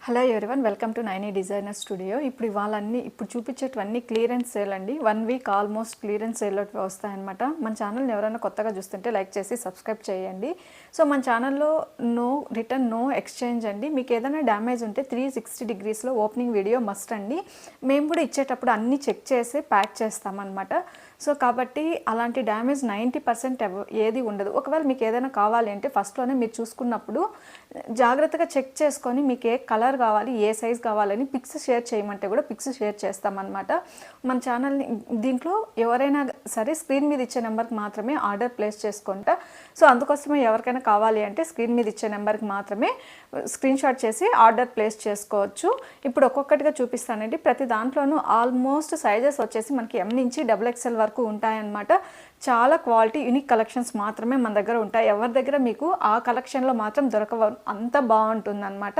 Hello everyone, welcome to Naini designer studio. ఇప్పుడు చూపించేటివన్నీ clearance sale అండి. 1 week almost clearance సేల్లో వస్తాయన్నమాట. మన ఛానల్ని ఎవరైనా కొత్తగా చూస్తుంటే లైక్ చేసి సబ్స్క్రైబ్ చేయండి. సో మన ఛానల్లో నో రిటర్న్, నో ఎక్స్చేంజ్ అండి. మీకు ఏదైనా డ్యామేజ్ ఉంటే 360 డిగ్రీస్లో ఓపెనింగ్ వీడియో మస్ట్ అండి. మేము కూడా ఇచ్చేటప్పుడు అన్నీ చెక్ చేసి ప్యాక్ చేస్తామన్నమాట. సో కాబట్టి అలాంటి డ్యామేజ్ 90% ఏది ఉండదు. ఒకవేళ మీకు ఏదైనా కావాలి అంటే ఫస్ట్లోనే మీరు చూసుకున్నప్పుడు జాగ్రత్తగా చెక్ చేసుకొని మీకు ఏ కలర్ కావాలి, ఏ సైజ్ కావాలని పిక్స్ షేర్ చేయమంటే కూడా పిక్స్ షేర్ చేస్తామన్నమాట. మన ఛానల్ని దీంట్లో ఎవరైనా సరే స్క్రీన్ మీద ఇచ్చే నెంబర్కి మాత్రమే ఆర్డర్ ప్లేస్ చేసుకుంటా. సో అందుకోసమే ఎవరికైనా కావాలి అంటే స్క్రీన్ మీద ఇచ్చే నెంబర్కి మాత్రమే స్క్రీన్ షాట్ చేసి ఆర్డర్ ప్లేస్ చేసుకోవచ్చు. ఇప్పుడు ఒక్కొక్కటిగా చూపిస్తానండి. ప్రతి దాంట్లోనూ ఆల్మోస్ట్ సైజెస్ వచ్చేసి మనకి M నుంచి XXL వరకు ఉంటాయన్నమాట. చాలా క్వాలిటీ యూనిక్ కలెక్షన్స్ మాత్రమే మన దగ్గర ఉంటాయి. ఎవరి దగ్గర మీకు ఆ కలెక్షన్లో మాత్రం దొరకవు, అంత బాగుంటుంది అనమాట.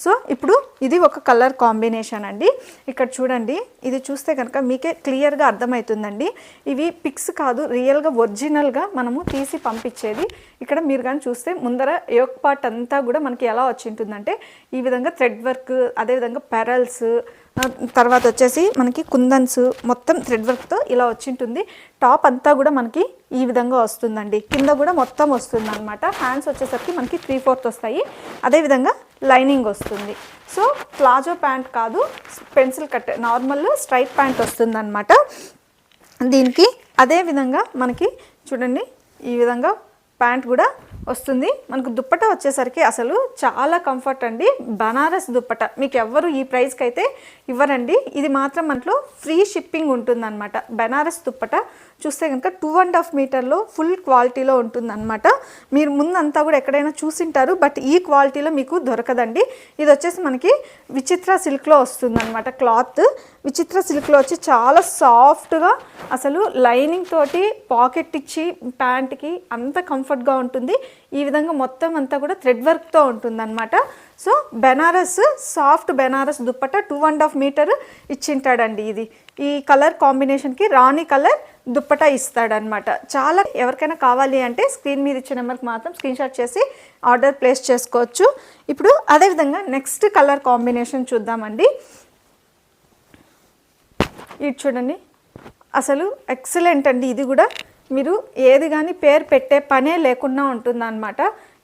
సో ఇప్పుడు ఇది ఒక కలర్ కాంబినేషన్ అండి. ఇక్కడ చూడండి, ఇది చూస్తే కనుక మీకే క్లియర్గా అర్థమవుతుందండి. ఇవి పిక్స్ కాదు, రియల్గా ఒరిజినల్గా మనము తీసి పంపించేది. ఇక్కడ మీరు కానీ చూస్తే ముందర యోక్ పార్ట్ అంతా కూడా మనకి ఎలా వచ్చి ఉంటుందంటే ఈ విధంగా థ్రెడ్ వర్క్, అదేవిధంగా పెరల్స్, తర్వాత వచ్చేసి మనకి కుందన్స్ మొత్తం థ్రెడ్ వర్క్తో ఇలా వచ్చింటుంది. టాప్ అంతా కూడా మనకి ఈ విధంగా వస్తుందండి. కింద కూడా మొత్తం వస్తుంది అనమాట. హ్యాండ్స్ వచ్చేసరికి మనకి 3/4 వస్తాయి. అదేవిధంగా లైనింగ్ వస్తుంది. సో ప్లాజో ప్యాంట్ కాదు, pencil cut normal straight pant వస్తుంది అనమాట దీనికి. అదేవిధంగా మనకి చూడండి ఈ విధంగా ప్యాంట్ కూడా వస్తుంది. మనకు దుప్పట వచ్చేసరికి అసలు చాలా కంఫర్ట్ అండి. బనారస్ దుప్పట మీకు ఎవ్వరు ఈ ప్రైస్కి అయితే ఇవ్వరండి. ఇది మాత్రం మనలో ఫ్రీ షిప్పింగ్ ఉంటుందన్నమాట. బనారస్ దుప్పట చూస్తే కనుక 2.5 మీటర్లో ఫుల్ క్వాలిటీలో ఉంటుందన్నమాట. మీరు ముందంతా కూడా ఎక్కడైనా చూసింటారు, బట్ ఈ క్వాలిటీలో మీకు దొరకదండి. ఇది వచ్చేసి మనకి విచిత్ర సిల్క్లో వస్తుందన్నమాట. క్లాత్ విచిత్ర సిల్క్లో వచ్చి చాలా సాఫ్ట్గా, అసలు లైనింగ్ తోటి పాకెట్ ఇచ్చి ప్యాంట్కి అంత కంఫర్ట్గా ఉంటుంది. ఈ విధంగా మొత్తం అంతా కూడా థ్రెడ్ వర్క్తో ఉంటుందన్నమాట. సో బెనారస్, సాఫ్ట్ బెనారస్ దుప్పట 2.5 మీటర్ ఇచ్చింటాడండి. ఇది ఈ కలర్ కాంబినేషన్కి రాణి కలర్ దుప్పట ఇస్తాడనమాట. చాలా ఎవరికైనా కావాలి అంటే స్క్రీన్ మీద ఇచ్చే నెంబర్కి మాత్రం స్క్రీన్ షాట్ చేసి ఆర్డర్ ప్లేస్ చేసుకోవచ్చు. ఇప్పుడు అదేవిధంగా నెక్స్ట్ కలర్ కాంబినేషన్ చూద్దామండి. ఇది చూడండి, అసలు ఎక్సలెంట్ అండి. ఇది కూడా మీరు ఏది కానీ పేరు పెట్టే పనే లేకుండా ఉంటుందన్నమాట.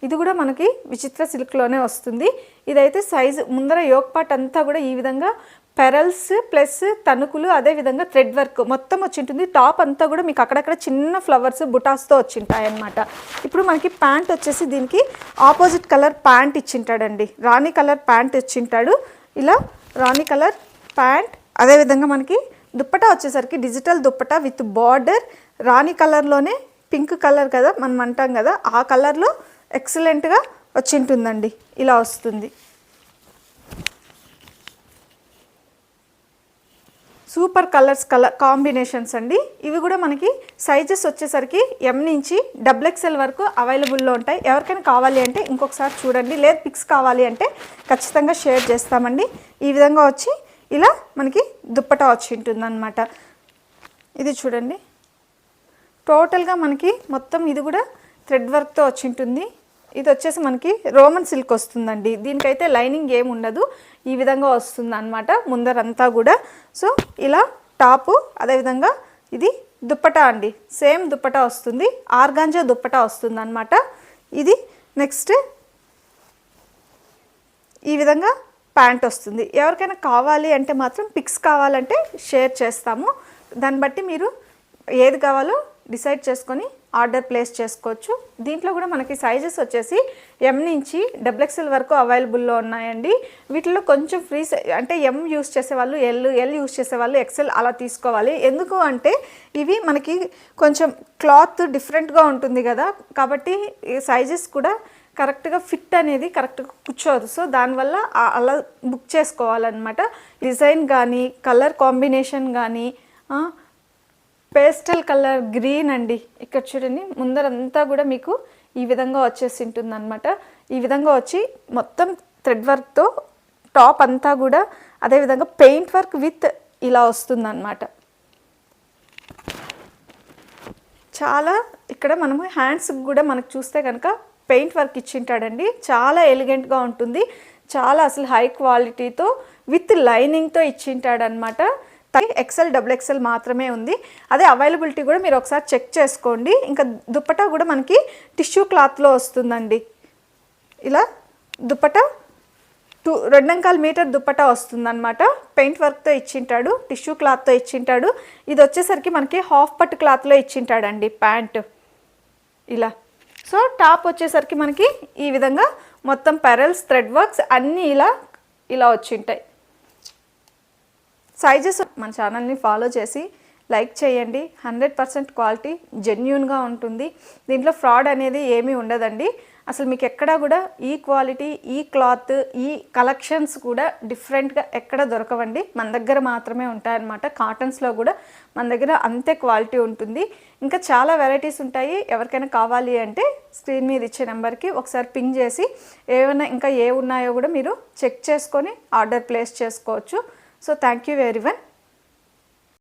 ఇది కూడా మనకి విచిత్ర సిల్క్లోనే వస్తుంది. ఇదైతే సైజు ముందర యోక్ పార్ట్ అంతా కూడా ఈ విధంగా పెరల్స్ ప్లస్ తణుకులు, అదేవిధంగా థ్రెడ్ వర్క్ మొత్తం వచ్చింటుంది. టాప్ అంతా కూడా మీకు అక్కడక్కడ చిన్న ఫ్లవర్స్ బుటాస్తో వచ్చింటాయి అన్నమాట. ఇప్పుడు మనకి ప్యాంట్ వచ్చేసి దీనికి ఆపోజిట్ కలర్ ప్యాంట్ ఇచ్చింటాడండి. రాణి కలర్ ప్యాంట్ ఇచ్చింటాడు. ఇలా రాణి కలర్ ప్యాంట్, అదేవిధంగా మనకి దుప్పట వచ్చేసరికి డిజిటల్ దుప్పట విత్ బార్డర్. రాణి కలర్లోనే పింక్ కలర్ కదా మనం అంటాం కదా, ఆ కలర్లో ఎక్సలెంట్గా వచ్చింటుందండి. ఇలా వస్తుంది. సూపర్ కలర్ కాంబినేషన్స్ అండి. ఇవి కూడా మనకి సైజెస్ వచ్చేసరికి M నుంచి XXL వరకు అవైలబుల్లో ఉంటాయి. ఎవరికైనా కావాలి అంటే ఇంకొకసారి చూడండి, లేదు పిక్స్ కావాలి అంటే ఖచ్చితంగా షేర్ చేస్తామండి. ఈ విధంగా వచ్చి ఇలా మనకి దుప్పట వచ్చి ఉంటుందన్నమాట. ఇది చూడండి, టోటల్గా మనకి మొత్తం ఇది కూడా థ్రెడ్ వర్క్తో వచ్చి ఉంటుంది. ఇది వచ్చేసి మనకి రోమన్ సిల్క్ వస్తుందండి. దీనికైతే లైనింగ్ ఏమి ఉండదు, ఈ విధంగా వస్తుంది అనమాట ముందరంతా కూడా. సో ఇలా టాపు, అదేవిధంగా ఇది దుప్పట అండి, సేమ్ దుప్పట వస్తుంది. ఆర్గాంజా దుప్పట వస్తుంది అనమాట. ఇది నెక్స్ట్ ఈ విధంగా ప్యాంట్ వస్తుంది. ఎవరికైనా కావాలి అంటే మాత్రం పిక్స్ కావాలంటే షేర్ చేస్తాము. దాన్ని బట్టి మీరు ఏది కావాలో డిసైడ్ చేసుకొని ఆర్డర్ ప్లేస్ చేసుకోవచ్చు. దీంట్లో కూడా మనకి సైజెస్ వచ్చేసి M నుంచి XXL వరకు అవైలబుల్లో ఉన్నాయండి. వీటిలో కొంచెం ఫ్రీ అంటే M యూస్ చేసేవాళ్ళు L యూస్ చేసేవాళ్ళు XL అలా తీసుకోవాలి. ఎందుకు అంటే ఇవి మనకి కొంచెం క్లాత్ డిఫరెంట్గా ఉంటుంది కదా, కాబట్టి సైజెస్ కూడా కరెక్ట్గా ఫిట్ అనేది కరెక్ట్గా కూర్చోదు. సో దానివల్ల అలా బుక్ చేసుకోవాలన్నమాట. డిజైన్ కానీ, కలర్ కాంబినేషన్ కానీ, పేస్టల్ కలర్ గ్రీన్ అండి. ఇక్కడ చూడండి, ముందరంతా కూడా మీకు ఈ విధంగా వచ్చేసి ఉంటుంది అనమాట. ఈ విధంగా వచ్చి మొత్తం థ్రెడ్ వర్క్తో టాప్ అంతా కూడా, అదేవిధంగా పెయింట్ వర్క్ విత్ ఇలా వస్తుందన్నమాట. చాలా ఇక్కడ మనము హ్యాండ్స్కి కూడా మనకు చూస్తే కనుక పెయింట్ వర్క్ ఇచ్చింటాడండి. చాలా ఎలిగెంట్గా ఉంటుంది. చాలా అసలు హై క్వాలిటీతో విత్ లైనింగ్తో ఇచ్చింటాడనమాట. ఎక్సెల్ డబుల్ ఎక్సెల్ మాత్రమే ఉంది. అదే అవైలబిలిటీ కూడా మీరు ఒకసారి చెక్ చేసుకోండి. ఇంకా దుప్పటా కూడా మనకి టిష్యూ క్లాత్లో వస్తుందండి. ఇలా దుప్పటా 2.25 మీటర్ దుప్పటా వస్తుందన్నమాట. పెయింట్ వర్క్తో ఇచ్చింటాడు, టిష్యూ క్లాత్తో ఇచ్చింటాడు. ఇది వచ్చేసరికి మనకి హాఫ్ పట్టు క్లాత్లో ఇచ్చింటాడండి ప్యాంట్ ఇలా. సో టాప్ వచ్చేసరికి మనకి ఈ విధంగా మొత్తం పెరల్స్ థ్రెడ్ వర్క్స్ అన్నీ ఇలా వచ్చింటాయి. సైజెస్ మన ఛానల్ని ఫాలో చేసి లైక్ చేయండి. 100% క్వాలిటీ జెన్యూన్గా ఉంటుంది. దీంట్లో ఫ్రాడ్ అనేది ఏమీ ఉండదండి. అసలు మీకు ఎక్కడా కూడా ఈ క్వాలిటీ, ఈ క్లాత్, ఈ కలెక్షన్స్ కూడా డిఫరెంట్గా ఎక్కడ దొరకవండి. మన దగ్గర మాత్రమే ఉంటాయన్నమాట. కాటన్స్లో కూడా మన దగ్గర అంతే క్వాలిటీ ఉంటుంది. ఇంకా చాలా వెరైటీస్ ఉంటాయి. ఎవరికైనా కావాలి అంటే స్క్రీన్ మీద ఇచ్చే నెంబర్కి ఒకసారి పింగ్ చేసి ఏమైనా ఇంకా ఏ ఉన్నాయో కూడా మీరు చెక్ చేసుకొని ఆర్డర్ ప్లేస్ చేసుకోవచ్చు. So thank you very much.